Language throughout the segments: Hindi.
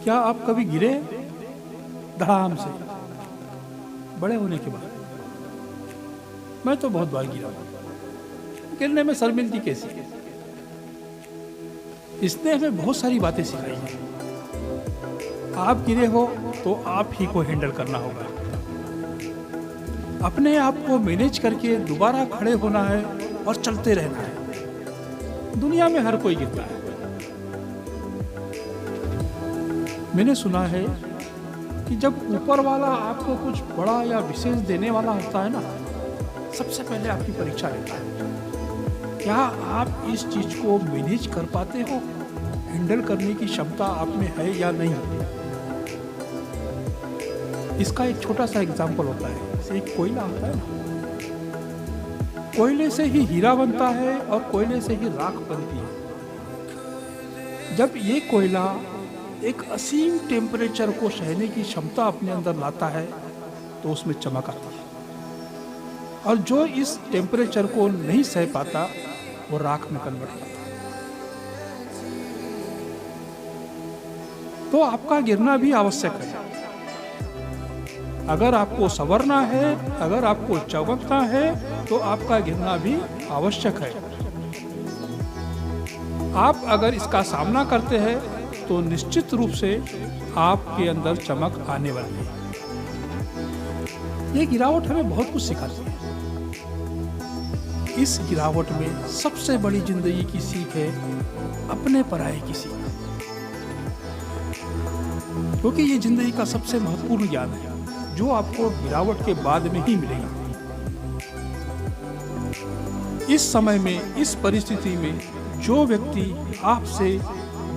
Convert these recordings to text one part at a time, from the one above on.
क्या आप कभी गिरे धड़ाम से बड़े होने के बाद? मैं तो बहुत बार गिरा हूं। गिरने में शर्मिंदगी कैसी है? इसने हमें बहुत सारी बातें सिखाई हैं। आप गिरे हो तो आप ही को हैंडल करना होगा। अपने आप को मैनेज करके दोबारा खड़े होना है और चलते रहना है। दुनिया में हर कोई गिरता है। मैंने सुना है कि जब ऊपर वाला आपको कुछ बड़ा या विशेष देने वाला होता है ना, सबसे पहले आपकी परीक्षा लेता है। क्या आप इस चीज को मैनेज कर पाते हो? हैंडल करने की क्षमता आप में है या नहीं? इसका एक छोटा सा एग्जाम्पल होता है। जैसे एक कोयला होता है ना, कोयले से ही हीरा बनता है और कोयले से ही राख बनती है। जब ये कोयला एक असीम टेम्परेचर को सहने की क्षमता अपने अंदर लाता है तो उसमें चमक आती है, और जो इस टेम्परेचर को नहीं सह पाता वो राख में कन्वर्ट होता है। तो आपका गिरना भी आवश्यक है। अगर आपको संवरना है, अगर आपको चमकना है, तो आपका गिरना भी आवश्यक है। आप अगर इसका सामना करते हैं तो निश्चित रूप से आपके अंदर चमक आने वाली है। ये गिरावट हमें बहुत कुछ सिखाती है। इस गिरावट में सबसे बड़ी जिंदगी की सीख है अपने पराये की सीख, क्योंकि ये जिंदगी का सबसे महत्वपूर्ण ज्ञान है जो आपको गिरावट के बाद में ही मिलेगा। इस समय में, इस परिस्थिति में जो व्यक्ति आपसे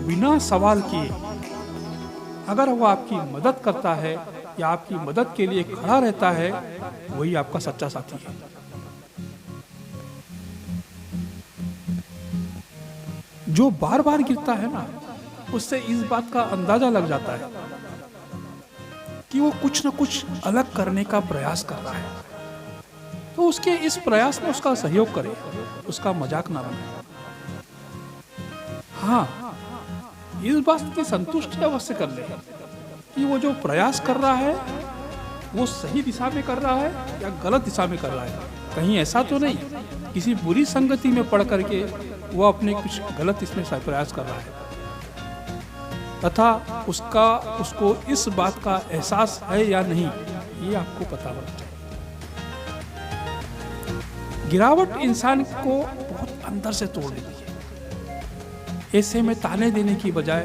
बिना सवाल किए अगर वो आपकी मदद करता है या आपकी मदद के लिए खड़ा रहता है, वही आपका सच्चा साथी है। जो बार बार गिरता है ना, उससे इस बात का अंदाजा लग जाता है कि वो कुछ ना कुछ अलग करने का प्रयास कर रहा है। तो उसके इस प्रयास में उसका सहयोग करे, उसका मजाक ना बनाए। हाँ, इस बात की संतुष्टि अवश्य कर ले कि वो जो प्रयास कर रहा है वो सही दिशा में कर रहा है या गलत दिशा में कर रहा है। कहीं ऐसा तो नहीं किसी बुरी संगति में पड़ करके वो अपने कुछ गलत इसमें प्रयास कर रहा है, तथा उसको इस बात का एहसास है या नहीं, ये आपको पता होना चाहिए। गिरावट इंसान को बहुत अंदर से तोड़ देती है। ऐसे में ताने देने की बजाय